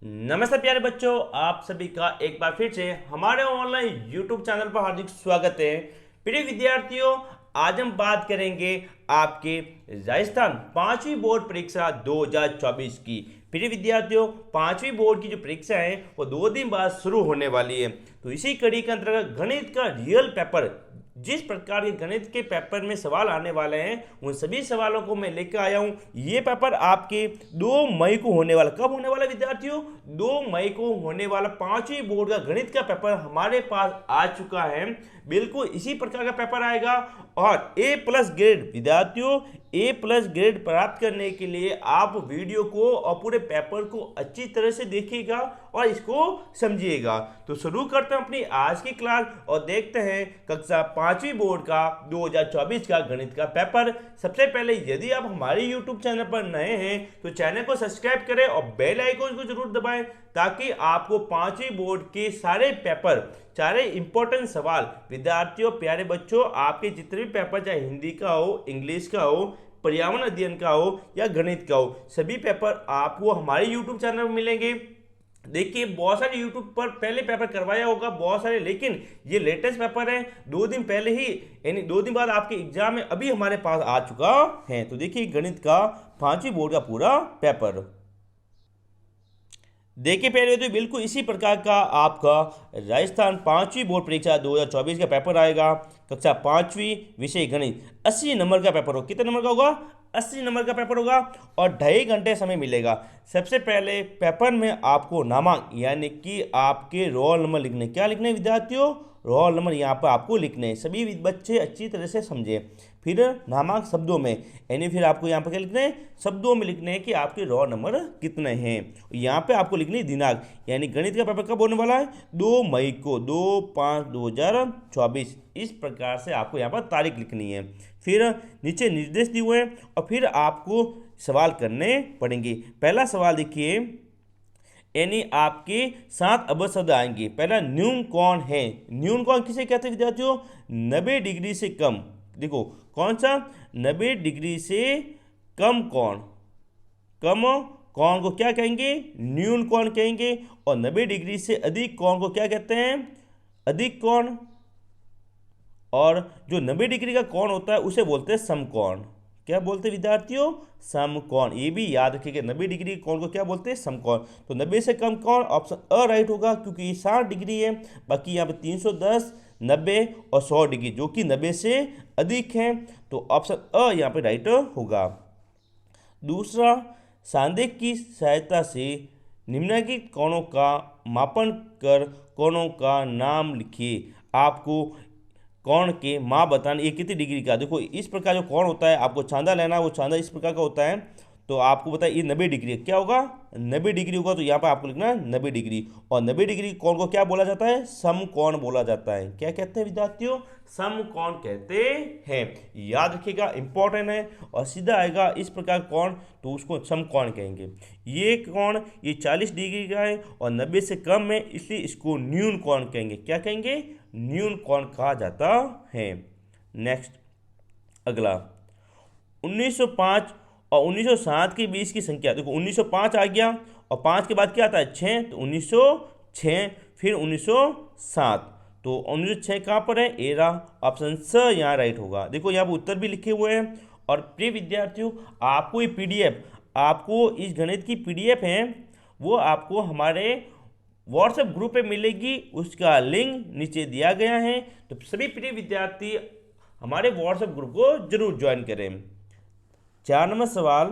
नमस्ते प्यारे बच्चों, आप सभी का एक बार फिर से हमारे ऑनलाइन यूट्यूब चैनल पर हार्दिक स्वागत है। प्रिय विद्यार्थियों, आज हम बात करेंगे आपके राजस्थान पांचवी बोर्ड परीक्षा 2024 की। प्रिय विद्यार्थियों, पांचवी बोर्ड की जो परीक्षा है वो 2 दिन बाद शुरू होने वाली है। तो इसी कड़ी के अंतर्गत गणित का रियल पेपर, जिस प्रकार के गणित के पेपर में सवाल आने वाले हैं उन सभी सवालों को मैं लेकर आया हूं। ये पेपर आपके 2 मई को होने वाला, कब होने वाला विद्यार्थियों? 2 मई को होने वाला पांचवी बोर्ड का गणित का पेपर हमारे पास आ चुका है। बिल्कुल इसी प्रकार का पेपर आएगा और ए प्लस ग्रेड विद्यार्थियों, ए प्लस ग्रेड प्राप्त करने के लिए आप वीडियो को और पूरे पेपर को अच्छी तरह से देखिएगा और इसको समझिएगा। तो शुरू करते हैं अपनी आज की क्लास और देखते हैं कक्षा पांचवी बोर्ड का 2024 का गणित का पेपर। सबसे पहले यदि आप हमारे YouTube चैनल पर नए हैं तो चैनल को सब्सक्राइब करें और बेल आइकन को जरूर दबाएं ताकि आपको पांचवी बोर्ड के सारे पेपर, सारे इंपॉर्टेंट सवाल विद्यार्थियों, प्यारे बच्चों, आपके जितने भी पेपर, चाहे हिंदी का हो, इंग्लिश का हो, पर्यावरण अध्ययन का हो या गणित का हो, सभी पेपर आपको हमारे YouTube चैनल पर मिलेंगे। देखिए, बहुत सारे यूट्यूब पर पहले पेपर करवाया होगा बहुत सारे, लेकिन ये लेटेस्ट पेपर है, 2 दिन पहले ही, यानी 2 दिन बाद आपके एग्जाम में अभी हमारे पास आ चुका है। तो देखिए गणित का पांचवी बोर्ड का पूरा पेपर देखिए। पहले तो बिल्कुल इसी प्रकार का आपका राजस्थान पांचवी बोर्ड परीक्षा 2024 का पेपर आएगा। कक्षा पांचवी, विषय गणित, 80 नंबर का पेपर होगा। कितने नंबर का होगा? 80 नंबर का पेपर होगा और 2.5 घंटे समय मिलेगा। सबसे पहले पेपर में आपको नामांक यानी कि आपके रोल नंबर लिखने, क्या लिखने विद्यार्थियों? रोल नंबर यहाँ पर आपको लिखने हैं। सभी बच्चे अच्छी तरह से समझे। फिर नामांक शब्दों में, यानी फिर आपको यहाँ पर क्या लिखना है? शब्दों में लिखने हैं कि आपके रोल नंबर कितने हैं। यहाँ पे आपको लिखनी है दिनांक, यानी गणित का पेपर कब होने वाला है? 2 मई को, 2/5/2024। इस प्रकार से आपको यहाँ पर तारीख लिखनी है। फिर नीचे निर्देश दिए हुए हैं और फिर आपको सवाल करने पड़ेंगे। पहला सवाल देखिए, यानी आपके 7 अवध शब्द आएंगे। पहला, न्यून कौन है? न्यून कौन किसे कहते हैं विद्यार्थियों? 90 डिग्री से कम। देखो कौन सा? 90 डिग्री से कम कौन? कम कौन को क्या कहेंगे? न्यून कौन कहेंगे। और 90 डिग्री से अधिक कौन को क्या कहते हैं? अधिक कौन। और जो 90 डिग्री का कोण होता है उसे बोलते हैं समकोण। क्या बोलते हैं विद्यार्थियों? समकोण। ये भी याद रखिएगा, 90 डिग्री के कोण को क्या बोलते हैं? समकोण। तो 90 से कम कोण ऑप्शन अ राइट होगा, क्योंकि ये 60 डिग्री है। बाकी यहाँ पे 310, 90 और 100 डिग्री जो कि 90 से अधिक है। तो ऑप्शन अ यहाँ पे राइट होगा। दूसरा, सांख्यिक की सहायता से निम्नलिखित कोणों का मापन कर कोणों का नाम लिखिए। आपको कोण के माप बताना, ये कितनी डिग्री का। देखो इस प्रकार जो कोण होता है, आपको छांदा लेना है, वो छांदा इस प्रकार का होता है। तो आपको बताइए ये 90 डिग्री है, क्या होगा? 90 डिग्री होगा। तो यहाँ पर आपको लिखना है 90 डिग्री। और 90 डिग्री कोण को क्या बोला जाता है? समकोण बोला जाता है। क्या कहते हैं विद्यार्थियों? समकोण कहते हैं। याद रखिएगा, इंपॉर्टेंट है और सीधा आएगा इस प्रकार कोण, तो उसको समकोण कहेंगे। ये कोण ये 40 डिग्री का है और 90 से कम है, इसलिए इसको न्यून कोण कहेंगे। क्या कहेंगे? न्यून कोण कहा जाता है। नेक्स्ट, अगला, 1905 और 1907 के बीच की संख्या। देखो 1905 आ गया और 5 के बाद क्या आता है? 6, तो 1906। फिर 1907, तो 1906 कहाँ पर है? ए रहा, ऑप्शन स यहाँ राइट होगा। देखो यहाँ पर उत्तर भी लिखे हुए हैं। और प्रिय विद्यार्थियों, आपको ये पीडीएफ, आपको इस गणित की पीडीएफ है वो आपको हमारे व्हाट्सएप ग्रुप पे मिलेगी, उसका लिंक नीचे दिया गया है। तो सभी प्रिय विद्यार्थी हमारे व्हाट्सएप ग्रुप को जरूर ज्वाइन करें। 4 नंबर सवाल,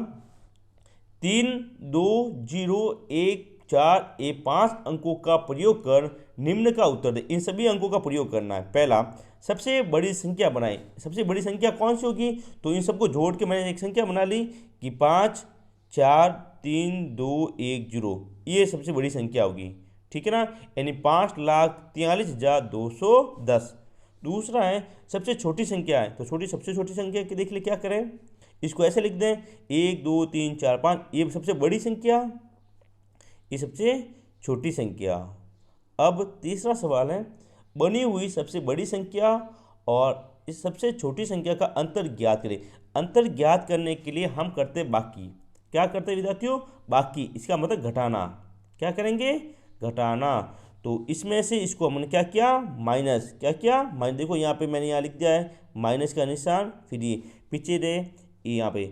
3, 2, 0, 1, 4, 5 अंकों का प्रयोग कर निम्न का उत्तर दे। इन सभी अंकों का प्रयोग करना है। पहला, सबसे बड़ी संख्या बनाई। सबसे बड़ी संख्या कौन सी होगी? तो इन सबको जोड़ के मैंने एक संख्या बना ली कि 5, 4, 3, 2, 1, 0। ये सबसे बड़ी संख्या होगी, ठीक है ना। यानी 5,43,210। दूसरा है सबसे छोटी संख्या है, तो सबसे छोटी संख्या की देख ले, क्या करें? इसको ऐसे लिख दें 1, 2, 3, 4, 5। ये सबसे बड़ी संख्या, ये सबसे छोटी संख्या। अब तीसरा सवाल है, बनी हुई सबसे बड़ी संख्या और इस सबसे छोटी संख्या का अंतर ज्ञात करें। अंतर ज्ञात करने के लिए हम करते बाकी। क्या करते विद्यार्थियों? बाकी। इसका मतलब घटाना। क्या करेंगे, घटाना। तो इसमें से इसको हमने क्या किया, माइनस, क्या किया, माइनस। देखो यहाँ पे मैंने यहाँ लिख दिया है माइनस का निशान, फिर ये पीछे रहे, ये यहाँ पे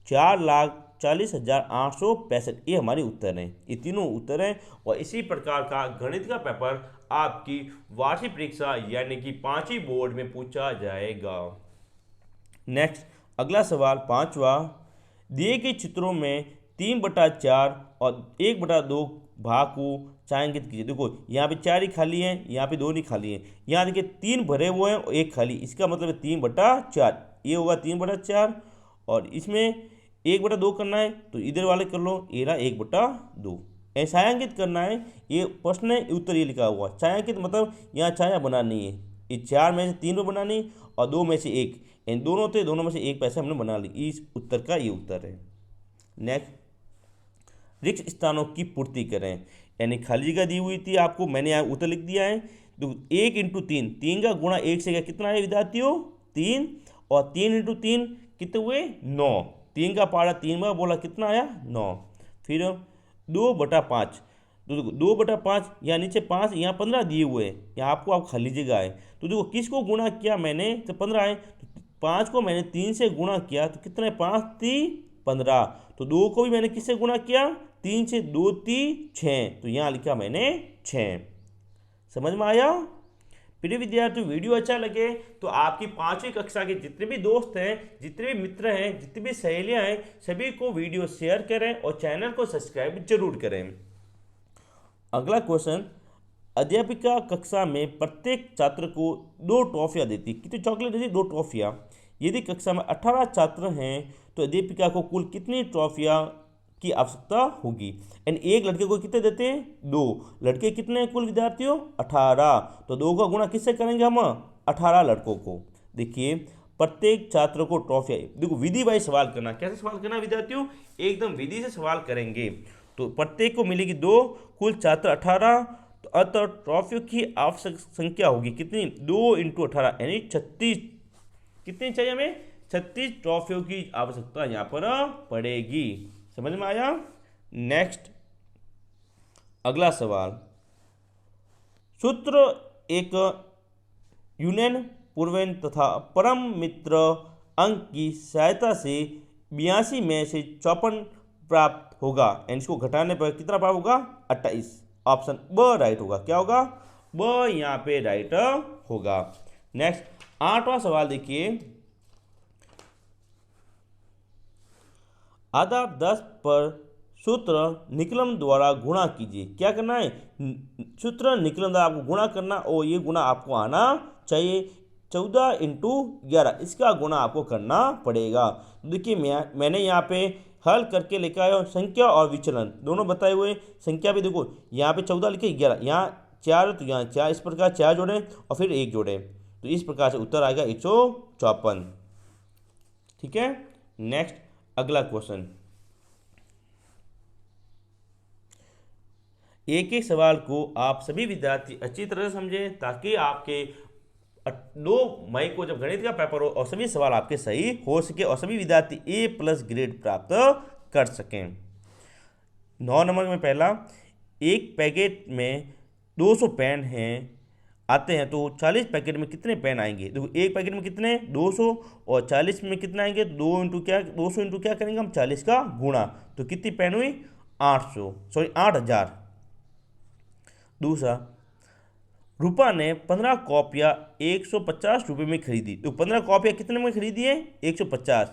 4,40,865, ये हमारे उत्तर हैं, ये तीनों उत्तर हैं। और इसी प्रकार का गणित का पेपर आपकी वार्षिक परीक्षा यानी कि 5वीं बोर्ड में पूछा जाएगा। नेक्स्ट अगला सवाल 5वां, दिए गए चित्रों में 3/4 और 1/2 भाग को छायांकित कीजिए। देखो यहाँ पे 4 ही खाली हैं, यहाँ पे 2 नहीं खाली हैं, यहाँ देखिए 3 भरे हुए हैं और 1 खाली, इसका मतलब है 3/4, ये होगा 3/4। और इसमें 1/2 करना है तो इधर वाले कर लो, ये रहा 1/2। छायांकित करना है, ये प्रश्न है, उत्तर ये लिखा हुआ। छायांकित मतलब यहाँ छाया बनानी है, ये 4 में से 3 में बनानी और 2 में से 1, इन दोनों थे, दोनों में से एक पैसे हमने बना ली, इस उत्तर का ये उत्तर है। नेक्स्ट, रिक्त स्थानों की पूर्ति करें, यानी खाली जगह दी हुई थी आपको, मैंने यहाँ उत्तर लिख दिया है। तो 1 × 3, 3 का गुणा 1 से कितना है विद्यार्थियों, 3, और 3 × 3 कितने हुए, 9, 3 का पारा 3 बार बोला, कितना आया, 9। फिर 2/5, तो 2/5, यहाँ नीचे 5, यहाँ 15 दिए हुए हैं, यहाँ आपको आप खाली जगह है। तो देखो किसको गुणा किया मैंने, तो 15 है, तो 5 को मैंने 3 से गुणा किया तो कितना है, 5 × 3 = 15। तो 2 को भी मैंने किससे गुणा किया, 3 से, 2 × 3 = 6, तो यहाँ लिखा मैंने 6। समझ में आया। प्रिय विद्यार्थियों, वीडियो अच्छा लगे तो आपकी 5वीं कक्षा के जितने भी दोस्त हैं, जितने भी मित्र हैं, जितनी भी सहेलियां हैं, सभी को वीडियो शेयर करें और चैनल को सब्सक्राइब जरूर करें। अगला क्वेश्चन, अध्यापिका कक्षा में प्रत्येक छात्र को 2 ट्रॉफियाँ देती, कितनी चॉकलेट देती, 2 ट्रॉफियाँ। यदि कक्षा में 18 छात्र हैं तो अध्यापिका को कुल कितनी ट्रॉफियाँ की आवश्यकता होगी। एंड एक लड़के को कितने देते हैं, 2, लड़के कितने हैं कुल विद्यार्थियों, 18, तो 2 का गुणा किससे करेंगे हम, 18 लड़कों को। देखिए प्रत्येक छात्र को ट्रॉफियाँ, देखो विधि वाइज सवाल करना, कैसे सवाल करना विद्यार्थियों, एकदम विधि से सवाल करेंगे। तो प्रत्येक को मिलेगी 2, कुल छात्र 18, तो अतः ट्रॉफियों की आवश्यक संख्या होगी कितनी, 2 × 18 यानी 36, कितनी चाहिए हमें, 36 ट्रॉफियों की आवश्यकता यहाँ पर पड़ेगी। समझ में आया। नेक्स्ट अगला सवाल, सूत्र एक यूनियन, पूर्वेन तथा परम मित्र अंक की सहायता से 82 में से 54 प्राप्त होगा, एंड इसको घटाने पर कितना प्राप्त होगा, 28। ऑप्शन ब राइट होगा, क्या होगा, ब यहाँ पे राइट होगा। नेक्स्ट 8वां सवाल देखिए, आधार 10 पर सूत्र निकलम द्वारा गुणा कीजिए। क्या करना है, सूत्र निकलम द्वारा आपको गुणा करना, और ये गुणा आपको आना चाहिए, 14 × 11, इसका गुणा आपको करना पड़ेगा। देखिए मैंने यहाँ पे हल करके लिखा है, संख्या और विचलन दोनों बताए हुए। संख्या भी देखो यहाँ पे 14 लिखे, 11 यहाँ 4, तो यहाँ 4, इस प्रकार 4 जोड़ें और फिर 1 जोड़ें, तो इस प्रकार से उत्तर आएगा 154। ठीक है। नेक्स्ट अगला क्वेश्चन, एक एक सवाल को आप सभी विद्यार्थी अच्छी तरह से समझें, ताकि आपके 2 मई को जब गणित का पेपर हो और सभी सवाल आपके सही हो सके और सभी विद्यार्थी A+ ग्रेड प्राप्त कर सकें। 9 नंबर में पहला, एक पैकेट में 200 पेन हैं आते हैं, तो 40 पैकेट में कितने पेन आएंगे। देखो एक पैकेट में कितने, 200, और 40 में कितना आएंगे, 200 क्या करेंगे हम, 40 का गुणा, तो कितनी पेन हुई, 8000। दूसरा, रूपा ने 15 कॉपियाँ 150 रुपये में खरीदी, तो 15 कॉपियाँ कितने में खरीदी है, 150,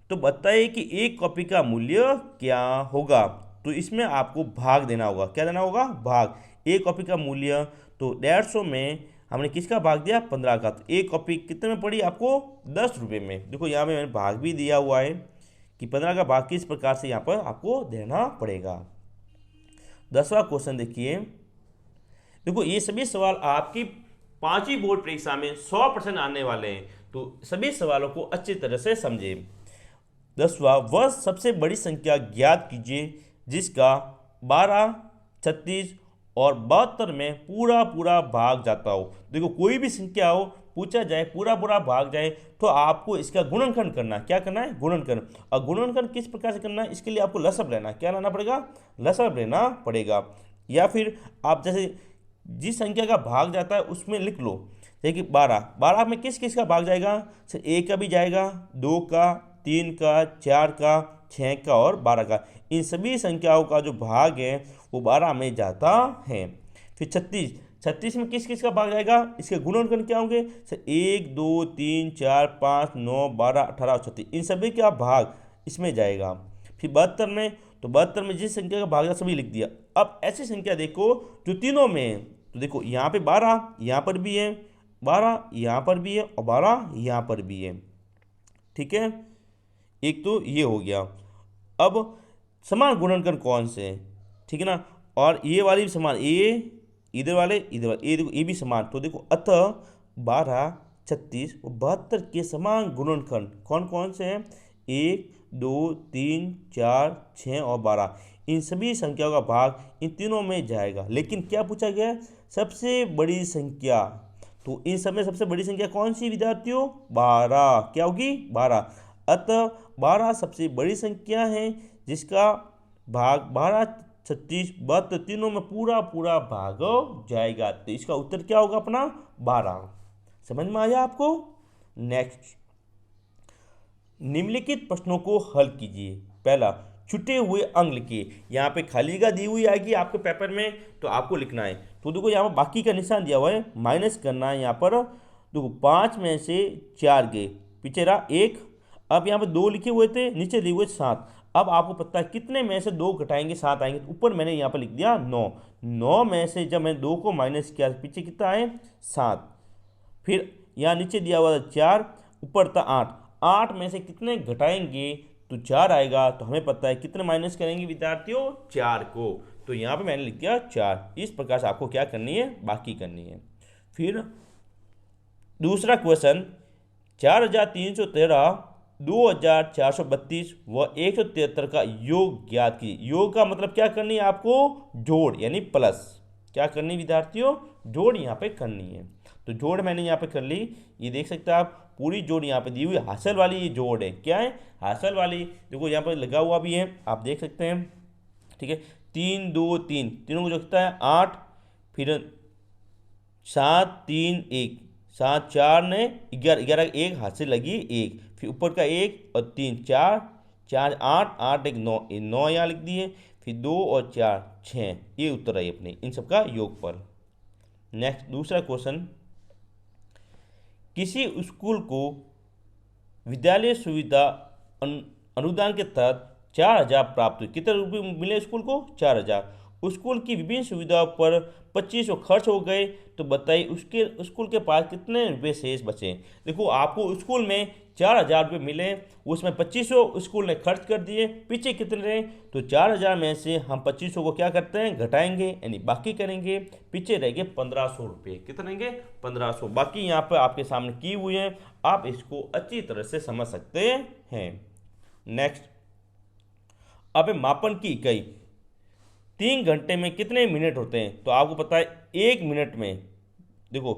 तो बताइए कि एक कॉपी का मूल्य क्या होगा। तो इसमें आपको भाग देना होगा, क्या देना होगा, भाग। एक कॉपी का मूल्य तो 150 में हमने किसका भाग दिया, 15 का, तो एक कॉपी कितने में पड़ी आपको, 10 रुपये में। देखो यहाँ पे मैंने भाग भी दिया हुआ है कि 15 का भाग किस प्रकार से यहाँ पर आपको देना पड़ेगा। 10वां क्वेश्चन देखिए, देखो ये सभी सवाल आपकी 5वीं बोर्ड परीक्षा में 100% आने वाले हैं, तो सभी सवालों को अच्छी तरह से समझें। 10वां, वह सबसे बड़ी संख्या ज्ञात कीजिए जिसका 12, 36 और 72 में पूरा भाग जाता हो। देखो कोई भी संख्या हो, पूछा जाए पूरा भाग जाए, तो आपको इसका गुणनखंड करना, क्या करना है, गुणनखंड। और गुणनखंड किस प्रकार से करना है, इसके लिए आपको लसब लेना, क्या लाना पड़ेगा, लसब लेना पड़ेगा। या फिर आप जैसे जिस संख्या का भाग जाता है उसमें लिख लो। जैसे कि 12, 12 में किस किस का भाग जाएगा? सर एक का भी जाएगा, दो का, तीन का, चार का, छः का और 12 का। इन सभी संख्याओं का जो भाग है वो 12 में जाता है। फिर 36, 36 में किस किस का भाग जाएगा? इसके गुणनखंड क्या होंगे? सर एक, दो, तीन, चार, पाँच, 9, 12, 18 और 36, इन सभी का भाग इसमें जाएगा। फिर 72 में, तो 72 में जिस संख्या का भाग है सभी लिख दिया। अब ऐसी संख्या देखो जो तीनों में है, तो देखो यहाँ पे 12 यहाँ पर भी है, 12 यहाँ पर भी है और 12 यहाँ पर भी है। ठीक है, एक तो ये हो गया। अब समान गुणनखंड कौन से हैं? ठीक है ना, और ये वाली भी समान, ये इधर वाले इधर वाले, ये देखो ये भी समान। तो देखो अतः 12, 36 और 72 के समान गुणनखंड कौन कौन से हैं? 1, 2, 3, 4, 6 और 12। इन सभी संख्याओं का भाग इन तीनों में जाएगा। लेकिन क्या पूछा गया है? सबसे बड़ी संख्या। तो इन सब में सबसे बड़ी संख्या कौन सी विद्यार्थियों? 12। क्या होगी? 12। अतः 12 सबसे बड़ी संख्या है जिसका भाग 12, 36, 72 तीनों में पूरा पूरा भाग जाएगा। तो इसका उत्तर क्या होगा अपना? 12। समझ में आया आपको? नेक्स्ट, निम्नलिखित प्रश्नों को हल कीजिए। पहला, छुटे हुए अंक लिखिए। यहाँ पे खाली जगह दी हुई आएगी आपके पेपर में, तो आपको लिखना है। तो देखो यहाँ पर बाकी का निशान दिया हुआ है, माइनस करना है यहाँ पर। देखो 5 में से 4 गए, पीछे रहा 1। अब यहाँ पर 2 लिखे हुए थे, नीचे दिए हुए 7। अब आपको पता है कितने में से 2 घटाएंगे 7 आएंगे, तो ऊपर मैंने यहाँ पर लिख दिया 9। 9 में से जब मैंने 2 को माइनस किया, पीछे कितना आए? 7। फिर यहाँ नीचे दिया हुआ था 4, ऊपर था 8। 8 में से कितने घटाएंगे? तो 4 आएगा। तो हमें पता है कितने माइनस करेंगे विद्यार्थियों? 4 को। तो यहाँ पे मैंने लिख दिया 4। इस प्रकार से आपको क्या करनी है? बाकी करनी है। फिर दूसरा क्वेश्चन, 4313, 2432 व 173 का योग ज्ञात कीजिए। योग का मतलब क्या करनी है आपको? जोड़, यानी प्लस। क्या करनी विद्यार्थियों? जोड़ यहाँ पे करनी है। तो जोड़ मैंने यहाँ पे कर ली। ये देख सकते हैं आप, पूरी जोड़ यहाँ पे दी हुई। हासिल वाली ये जोड़ है। क्या है? हासिल वाली। देखो यहाँ पर लगा हुआ भी है, आप देख सकते हैं। ठीक है, 3, 2, 3, तीनों को जोड़ता है 8। फिर 7, 3, 1, 7, 4 ने 11, 11 1 हासिल लगी 1। फिर ऊपर का 1 और 3, 4, 4 8, 8 1 9, 9 यहाँ लिख दिए। फिर 2 और 4 6, ये उत्तर है अपने इन सब का योगफल। नेक्स्ट, दूसरा क्वेश्चन, किसी स्कूल को विद्यालय सुविधा अनुदान के तहत 4000 प्राप्त हुए। कितने रुपये मिले स्कूल को? 4000। स्कूल की विभिन्न सुविधाओं पर 2500 खर्च हो गए, तो बताइए उसके स्कूल के पास कितने रुपये शेष बचे। देखो आपको स्कूल में 4000 रुपये मिले, उसमें 2500 स्कूल ने खर्च कर दिए, पीछे कितने रहे? तो 4000 में से हम 2500 को क्या करते हैं? घटाएंगे, यानी बाकी करेंगे। पीछे रहेंगे 1500 रुपये। कितने रहेंगे? 1500। बाकी यहाँ पर आपके सामने की हुई है, आप इसको अच्छी तरह से समझ सकते हैं। नेक्स्ट, अब मापन की इकाई 3 घंटे में कितने मिनट होते हैं? तो आपको पता है 1 मिनट में, देखो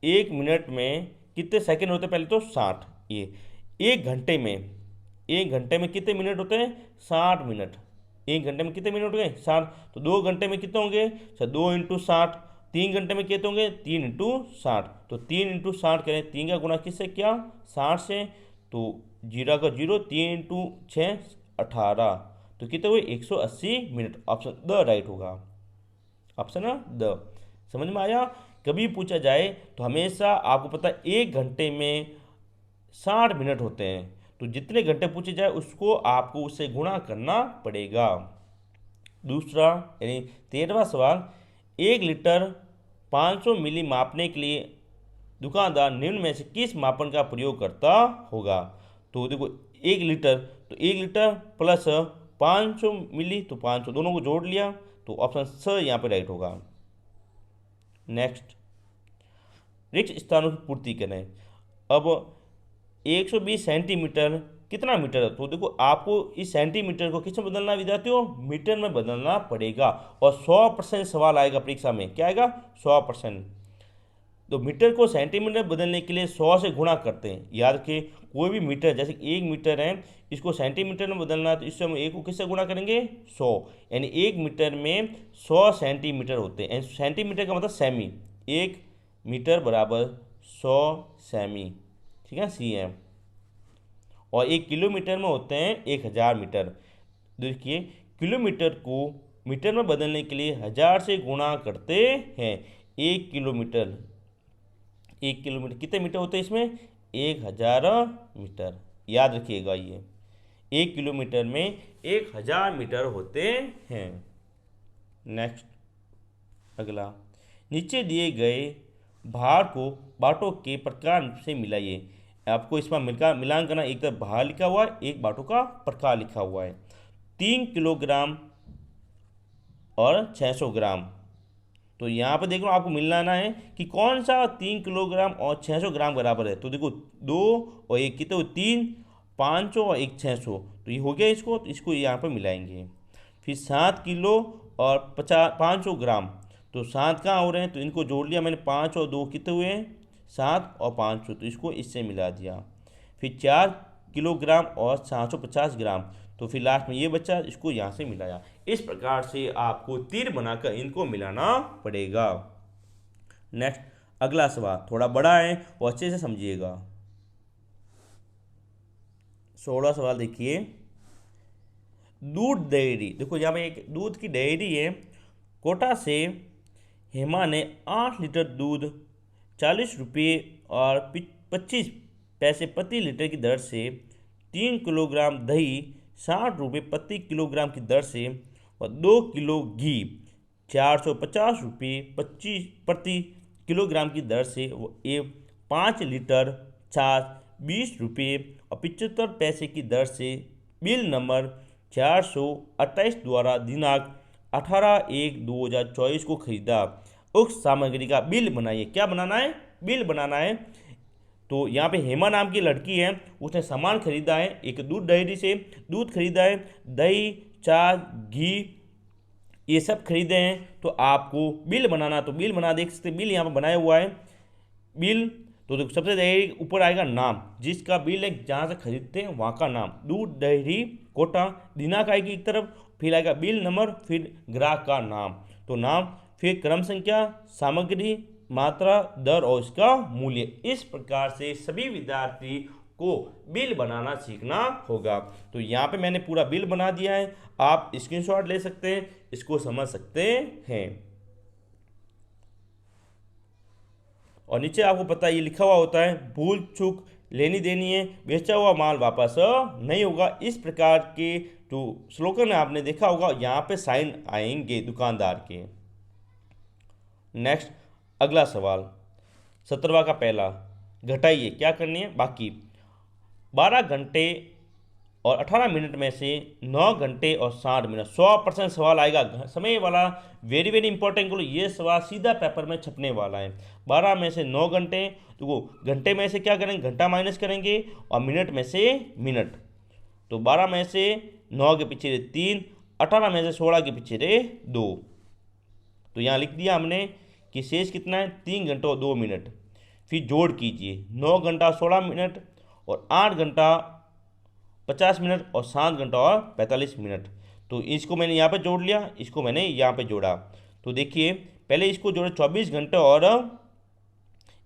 1 मिनट में कितने सेकंड होते हैं? पहले तो 60। ये 1 घंटे में, 1 घंटे में कितने मिनट होते हैं? 60 मिनट। 1 घंटे में कितने मिनट हो गए? 60। तो 2 घंटे में कितने होंगे? सर 2 × 60। 3 घंटे में कितने होंगे? 3 × 60। तो 3 × 60 करें, 3 का गुणा किससे किया? 60 से। तो 0 का 0, 3 × 6 18। तो कितने हुए? 180 मिनट। ऑप्शन द राइट होगा। Option the. समझ में आया? कभी पूछा जाए तो हमेशा आपको पता है 1 घंटे में 60 मिनट होते हैं, तो जितने घंटे पूछे जाए उसको आपको उससे गुणा करना पड़ेगा। दूसरा यानी 13वां सवाल, 1 लीटर 500 मिली मापने के लिए दुकानदार निम्न में से किस मापन का प्रयोग करता होगा? तो देखो 1 लीटर, तो 1 लीटर प्लस 500 मिली, तो 500 दोनों को जोड़ लिया, तो ऑप्शन स यहाँ पे राइट होगा। नेक्स्ट, रिक्त स्थानों की पूर्ति करें। अब 120 सेंटीमीटर कितना मीटर है? तो देखो आपको इस सेंटीमीटर को किस में बदलना है विद्यार्थियों? मीटर में बदलना पड़ेगा। और 100% सवाल आएगा परीक्षा में। क्या आएगा? 100%। तो मीटर को सेंटीमीटर बदलने के लिए 100 से गुणा करते हैं। याद रखिए, कोई भी मीटर, जैसे 1 मीटर है, इसको सेंटीमीटर में बदलना है तो इससे हम 1 को किससे गुणा करेंगे? 100। यानी 1 मीटर में 100 सेंटीमीटर होते हैं। सेंटीमीटर का मतलब सेमी, 1 मीटर बराबर 100 सेमी, ठीक है, CM। और 1 किलोमीटर में होते हैं 1000 मीटर। देखिए, किलोमीटर को मीटर में बदलने के लिए 1000 से गुणा करते हैं। 1 किलोमीटर, 1 किलोमीटर कितने मीटर होते हैं इसमें? 1000 मीटर। याद रखिएगा, ये 1 किलोमीटर में 1000 मीटर होते हैं। नेक्स्ट, अगला, नीचे दिए गए भार को बाटों के प्रकार से मिलाइए। आपको इसमें मिलान करना, एक तरफ भार लिखा हुआ है, एक बाटों का प्रकार लिखा हुआ है। 3 किलोग्राम और 600 ग्राम। तो यहाँ पर देखो, आपको मिलाना है कि कौन सा 3 किलोग्राम और 600 ग्राम बराबर है। तो देखो, 2 और 1 कितने, 3, 500 और 1 600, तो ये हो गया। इसको तो इसको यहाँ पर मिलाएंगे। फिर 7 किलो और 500 ग्राम, तो 7 कहाँ हो रहे हैं, तो इनको जोड़ लिया मैंने। 5 और 2 कितने हुए हैं? 7 और 500, तो इसको इससे मिला दिया। फिर 4 किलोग्राम और 750 ग्राम, तो फिर लास्ट में ये बच्चा, इसको यहाँ से मिलाया। इस प्रकार से आपको तीर बनाकर इनको मिलाना पड़ेगा। नेक्स्ट, अगला सवाल थोड़ा बड़ा है और अच्छे से समझिएगा। 16 सवाल देखिए। दूध डेयरी, देखो यहाँ पे एक दूध की डेयरी है। कोटा से हेमा ने 8 लीटर दूध 40 रुपये और 25 पैसे प्रति लीटर की दर से, 3 किलोग्राम दही 60 रुपये प्रति किलोग्राम की दर से, और 2 किलो घी 450 रुपये 25 प्रति किलोग्राम की दर से, एवं 5 लीटर छाछ 20 रुपये और 75 पैसे की दर से बिल नंबर 428 द्वारा दिनांक 18/1/2024 को खरीदा। उक्त सामग्री का बिल बनाइए। क्या बनाना है? बिल बनाना है। तो यहाँ पे हेमा नाम की लड़की है, उसने सामान खरीदा है। एक दूध डेयरी से दूध खरीदा है, दही, छाछ, घी, ये सब खरीदे हैं। तो आपको बिल बनाना, तो बिल बना देख सकते, बिल यहाँ पर बनाया हुआ है। बिल तो देखो, सबसे डेयरी ऊपर आएगा नाम, जिसका बिल है, जहाँ से खरीदते हैं वहाँ का नाम, दूध डेयरी कोटा। दिनांक आएगी एक तरफ, फिर आएगा बिल नंबर, फिर ग्राहक का नाम। तो नाम, फिर क्रम संख्या, सामग्री, मात्रा, दर और इसका मूल्य। इस प्रकार से सभी विद्यार्थी को बिल बनाना सीखना होगा। तो यहाँ पे मैंने पूरा बिल बना दिया है, आप स्क्रीनशॉट ले सकते हैं, इसको समझ सकते हैं। और नीचे आपको पता है ये लिखा हुआ होता है, भूल चूक लेनी देनी है, बेचा हुआ माल वापस नहीं होगा। इस प्रकार के जो स्लोगन आपने देखा होगा, यहाँ पे साइन आएंगे दुकानदार के। नेक्स्ट, अगला सवाल 17वां का पहला, घटाइए। क्या करनी है? बाकी 12 घंटे और 18 मिनट में से 9 घंटे और 60 मिनट, 100% सवाल आएगा समय वाला। वेरी वेरी इंपॉर्टेंट, ये सवाल सीधा पेपर में छपने वाला है। 12 में से 9 घंटे, तो घंटे में से क्या करेंगे? घंटा माइनस करेंगे, और मिनट में से मिनट। तो 12 में से 9 के पीछे 3, 18 में से 16 के पीछे 2। तो यहाँ लिख दिया हमने कि शेष कितना है? 3 घंटे और 2 मिनट। फिर जोड़ कीजिए, 9 घंटा 16 मिनट और 8 घंटा 50 मिनट और 7 घंटा और 45 मिनट। तो इसको मैंने यहाँ पे जोड़ लिया, इसको मैंने यहाँ पे जोड़ा। तो देखिए, पहले इसको जोड़े 24 घंटे और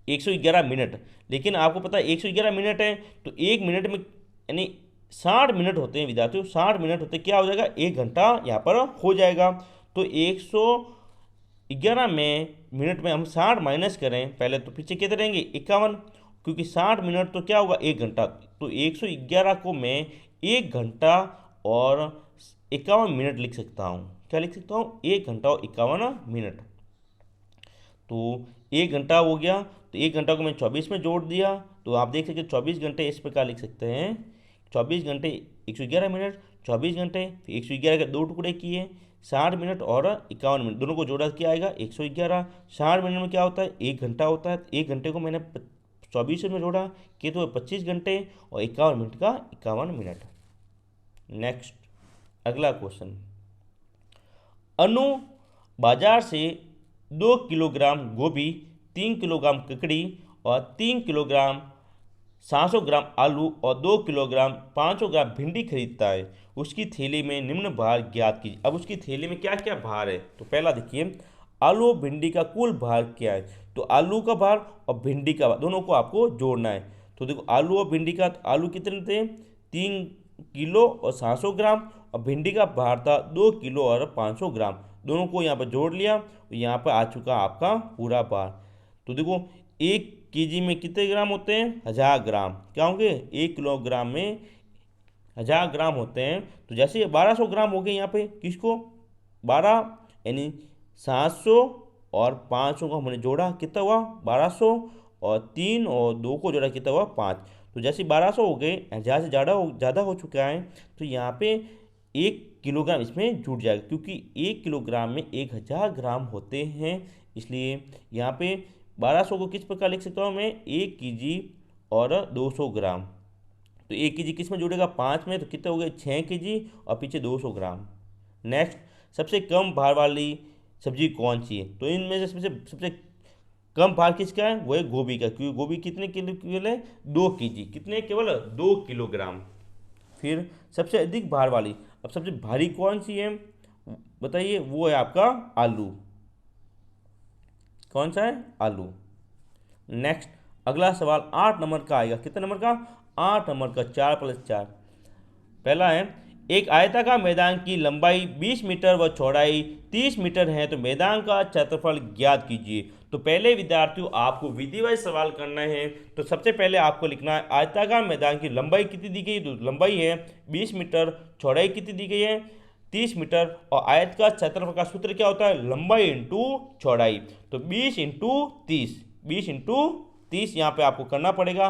111 मिनट। लेकिन आपको पता है 111 मिनट है, तो 1 मिनट में यानी 60 मिनट होते हैं विद्यार्थियों, 60 मिनट होते, क्या हो जाएगा? 1 घंटा यहाँ पर हो जाएगा। तो 111 में मिनट में हम 60 माइनस करें पहले, तो पीछे कितने रहेंगे? 51, क्योंकि 60 मिनट तो क्या होगा? 1 घंटा। तो 111 को मैं 1 घंटा और 51 मिनट लिख सकता हूँ। क्या लिख सकता हूँ? 1 घंटा और 51 मिनट। तो 1 घंटा हो गया, तो 1 घंटा को मैं 24 में जोड़ दिया, तो आप देख सकते 24 घंटे इस प्रकार लिख सकते हैं। 24 घंटे 111 मिनट, 24 घंटे, फिर 111 के 2 टुकड़े किए, 60 मिनट और 51 मिनट, दोनों को जोड़ा क्या आएगा? 111। 60 मिनट में क्या होता है? 1 घंटा होता है। 1 घंटे को मैंने 24 में जोड़ा कि तो 25 घंटे, और 51 मिनट का 51 मिनट। नेक्स्ट, अगला क्वेश्चन, अनु बाजार से 2 किलोग्राम गोभी 3 किलोग्राम ककड़ी और 3 किलोग्राम 700 ग्राम आलू और 2 किलोग्राम 500 ग्राम भिंडी खरीदता है, उसकी थैली में निम्न भार ज्ञात कीजिए। अब उसकी थैली में क्या क्या भार है, तो पहला देखिए आलू और भिंडी का कुल भार क्या है, तो आलू का भार और भिंडी का भार दोनों को आपको जोड़ना है। तो देखो आलू और भिंडी का, तो आलू कितने थे 3 किलो और 700 ग्राम, और भिंडी का भार था 2 किलो और 500 ग्राम, दोनों को यहाँ पर जोड़ लिया, तो यहाँ पर आ चुका आपका पूरा भार। तो देखो 1 केजी में कितने ग्राम होते हैं, 1000 ग्राम, क्या होंगे 1 किलोग्राम में 1000 ग्राम होते हैं। तो जैसे 1200 ग्राम हो गए यहाँ पे, किसको 12 यानी 700 और 500 को हमने जोड़ा, कितना हुआ 1200, और 3 और 2 को जोड़ा कितना हुआ 5। तो जैसे 1200 हो गए, 1000 से ज़्यादा हो चुका है, तो यहाँ पे 1 किलोग्राम इसमें जुड़ जाएगा, क्योंकि 1 किलोग्राम में 1000 ग्राम होते हैं, इसलिए यहाँ पे 1200 को किस प्रकार लिख सकता हूँ मैं, 1 केजी और 200 ग्राम। तो 1 केजी किस में जुड़ेगा 5 में, तो कितने हो गए 6 केजी और पीछे 200 ग्राम। नेक्स्ट, सबसे कम भार वाली सब्जी कौन सी है, तो इनमें से सबसे कम भार किसका है, वो है गोभी का, क्योंकि गोभी कितने किलो केवल है 2 केजी, कितने केवल 2 किलोग्राम। फिर सबसे अधिक भार वाली, अब सबसे भारी कौन सी है बताइए, वो है आपका आलू। कौन सा है, आलू। नेक्स्ट अगला सवाल 8 नंबर का आएगा, कितने नंबर का 8 नंबर का, 4+4। पहला है एक आयताकार मैदान की लंबाई 20 मीटर व चौड़ाई 30 मीटर है, तो मैदान का क्षेत्रफल ज्ञात कीजिए। तो पहले विद्यार्थियों आपको विधिवत सवाल करना है, तो सबसे पहले आपको लिखना है आयताकार मैदान की लंबाई कितनी दी गई है, तो लंबाई है 20 मीटर, चौड़ाई कितनी दी गई है 30 मीटर, और आयत का क्षेत्रफल का सूत्र क्या होता है, लंबाई इंटू चौड़ाई। तो 20 इंटू 30, 20 इंटू 30 यहाँ पे आपको करना पड़ेगा,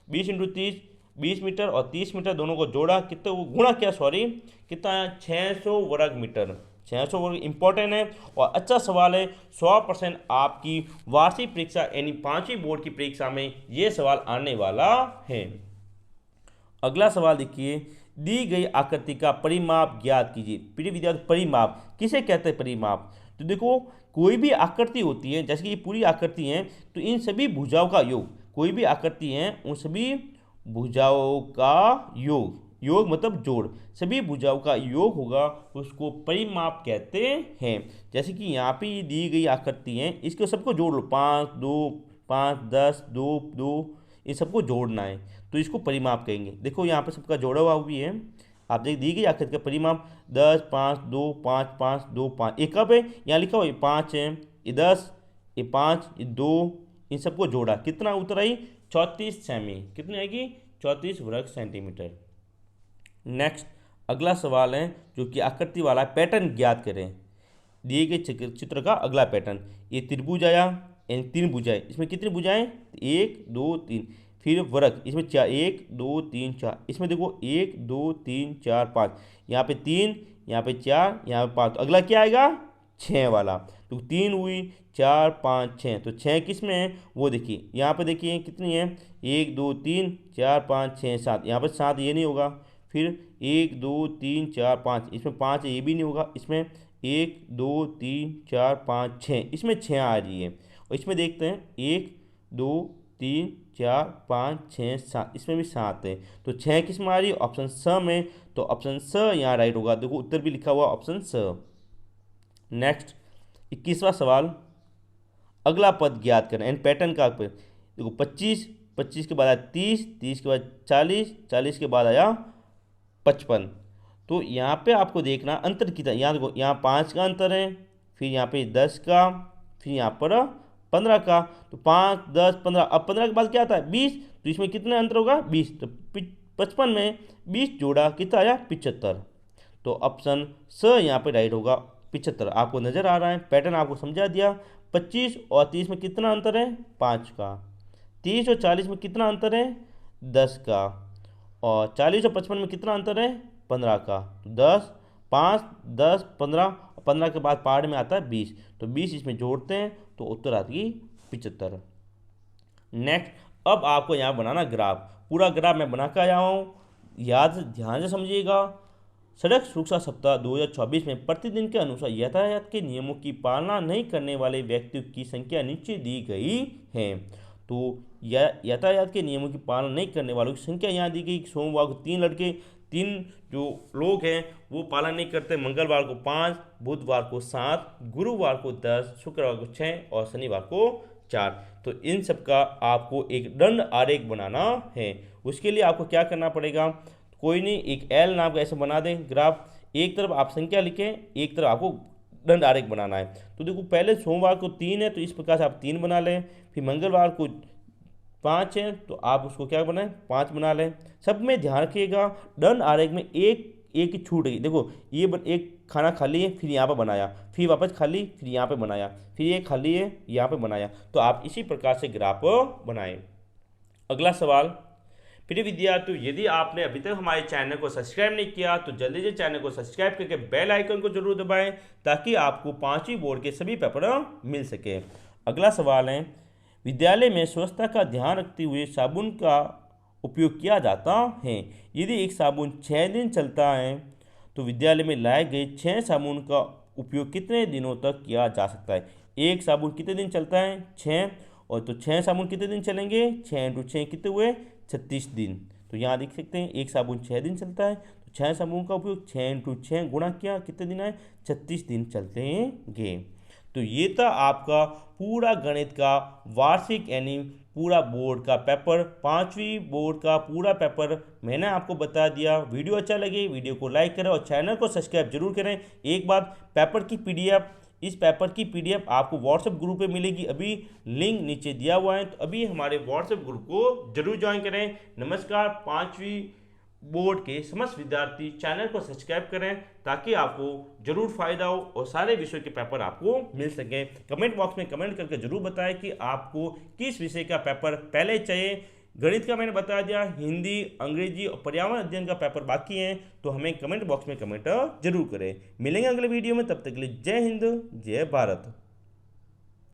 20 इंटू 30, 20 मीटर और 30 मीटर दोनों को जोड़ा, कितना गुणा किया, सॉरी कितना है 600 वर्ग मीटर, 600 वर्ग इंपॉर्टेंट है और अच्छा सवाल है। 100% आपकी वार्षिक परीक्षा यानी 5वीं बोर्ड की परीक्षा में ये सवाल आने वाला है। अगला सवाल देखिए, दी गई आकृति का परिमाप ज्ञात कीजिए। प्रिय विद्यार्थी परिमाप किसे कहते हैं, परिमाप, तो देखो कोई भी आकृति होती है, जैसे कि ये पूरी आकृति है, तो इन सभी भुजाओं का योग, कोई भी आकृति है उन सभी भुजाओं का योग मतलब जोड़, सभी भुजाओं का योग होगा, उसको परिमाप कहते हैं। जैसे कि यहाँ पे ये दी गई आकृति है, इसको सबको जोड़ लो, 5 2 5 10 2 2, इन सबको जोड़ना है, तो इसको परिमाप कहेंगे। देखो यहाँ पे सबका जोड़ा हुआ भी है, आप देख दी गई आकृति का परिमाप 10 5 2 5 5 2 5, एक कब है यहाँ लिखा हुआ, ये 5 है, ये 10, ये 5, ये 2, इन सबको जोड़ा, कितना उत्तर आई 34 सेमी, कितनी आएगी 34 वर्ग सेंटीमीटर। नेक्स्ट अगला सवाल है जो कि आकृति वाला पैटर्न ज्ञात करें। दिए गए चित्र का अगला पैटर्न, ये त्रिभुज आया, यानी 3 भुजाएं, इसमें कितनी भुजाएं 1 2 3, फिर वर्ग इसमें 4 1 2 3 4, इसमें देखो 1 2 3 4 5, यहाँ पे 3, यहाँ पे 4, यहाँ पे 5, तो अगला क्या आएगा 6 वाला, तो 3 हुई 4 5 6, तो 6 किस में है वो देखिए, यहाँ पे देखिए कितनी है 1 2 3 4 5 6 7, यहाँ पे 7 ये नहीं होगा, फिर 1 2 3 4 5, इसमें 5 ये भी नहीं होगा, इसमें 1 2 3 4 5 6, इसमें 6 आ रही है, और इसमें देखते हैं 1 2 3 4 5 6 7, इसमें भी 7 है, तो 6 किस में आ रही है ऑप्शन स में, तो ऑप्शन स यहाँ राइट होगा, देखो उत्तर भी लिखा हुआ ऑप्शन स। नेक्स्ट 21वां सवाल, अगला पद ज्ञात करें एंड पैटर्न का देखो 25 25 के बाद आया 30 30 के बाद 40 40 के बाद आया 55, तो यहाँ पे आपको देखना अंतर कितना, यहाँ देखो यहाँ 5 का अंतर है, फिर यहाँ पे 10 का, फिर यहाँ पर 15 का, तो 5 10 15, अब 15 के बाद क्या आता है 20, तो इसमें कितना अंतर होगा 20, तो 55 में 20 जोड़ा कितना आया 75, तो ऑप्शन स यहाँ पे राइट होगा 75। आपको नज़र आ रहा है पैटर्न, आपको समझा दिया। 25 और 30 में कितना अंतर है 5 का, 30 और 40 में कितना अंतर है 10 का, और 40 और 55 में कितना अंतर है 15 का, तो 10 5 10 15, 15 के बाद पहाड़ में आता है 20, तो 20 इसमें जोड़ते हैं तो उत्तर आती है 75। नेक्स्ट अब आपको यहाँ बनाना ग्राफ, पूरा ग्राफ मैं बना के आया हूँ, याद ध्यान से समझिएगा, सड़क सुरक्षा सप्ताह 2024 में प्रतिदिन के अनुसार यातायात के नियमों की पालना नहीं करने वाले व्यक्तियों की संख्या नीचे दी गई है। तो यातायात के नियमों की पालना नहीं करने वालों की संख्या यहाँ दी गई। सोमवार को 3 लड़के, 3 जो लोग हैं वो पालन नहीं करते। मंगलवार को 5, बुधवार को 7, गुरुवार को 10, शुक्रवार को 6 और शनिवार को 4। तो इन सब का आपको एक दंड आरेख बनाना है। उसके लिए आपको क्या करना पड़ेगा, कोई नहीं, एक एल नाम का ऐसे बना दें ग्राफ। एक तरफ आप संख्या लिखें, एक तरफ आपको दंड आरेख बनाना है। तो देखो पहले सोमवार को 3 है तो इस प्रकार से आप 3 बना लें। फिर मंगलवार को 5 है तो आप उसको क्या बनाएं, 5 बना लें। सब में ध्यान रखिएगा दंड आरेख में एक की छूट गई। देखो ये एक खाना खाली है, फिर यहाँ पर बनाया, फिर वापस खाली, फिर यहाँ पे बनाया, फिर ये खाली है, यहाँ पे बनाया। तो आप इसी प्रकार से ग्राफ बनाएं। अगला सवाल, प्रिय विद्यार्थियों, यदि आपने अभी तक हमारे चैनल को सब्सक्राइब नहीं किया तो जल्दी से चैनल को सब्सक्राइब करके बेल आइकन को जरूर दबाएं ताकि आपको 5वीं बोर्ड के सभी पेपर मिल सके। अगला सवाल है, विद्यालय में स्वच्छता का ध्यान रखते हुए साबुन का उपयोग किया जाता है। यदि एक साबुन 6 दिन चलता है तो विद्यालय में लाए गए 6 साबुन का उपयोग कितने दिनों तक किया जा सकता है। एक साबुन कितने दिन चलता है, 6, और तो 6 साबुन कितने दिन चलेंगे, 6 × 6 कितने हुए, 36 दिन। तो यहाँ देख सकते हैं एक साबुन 6 दिन चलता है तो 6 साबुन का उपयोग 6 × 6 गुणा किया, कितने दिन है, 36 दिन चलतेंगे। तो ये था आपका पूरा गणित का वार्षिक यानी पूरा बोर्ड का पेपर, 5वीं बोर्ड का पूरा पेपर मैंने आपको बता दिया। वीडियो अच्छा लगे वीडियो को लाइक करें और चैनल को सब्सक्राइब जरूर करें। एक बात, पेपर की पीडीएफ, इस पेपर की पीडीएफ आपको व्हाट्सएप ग्रुप पे मिलेगी, अभी लिंक नीचे दिया हुआ है, तो अभी हमारे व्हाट्सएप ग्रुप को जरूर ज्वाइन करें। नमस्कार, 5वीं बोर्ड के समस्त विद्यार्थी चैनल को सब्सक्राइब करें ताकि आपको जरूर फायदा हो और सारे विषय के पेपर आपको मिल सके। कमेंट बॉक्स में कमेंट करके जरूर बताएं कि आपको किस विषय का पेपर पहले चाहिए। गणित का मैंने बता दिया, हिंदी, अंग्रेजी और पर्यावरण अध्ययन का पेपर बाकी हैं, तो हमें कमेंट बॉक्स में कमेंट जरूर करें। मिलेंगे अगले वीडियो में, तब तक के लिए जय हिंद, जय भारत।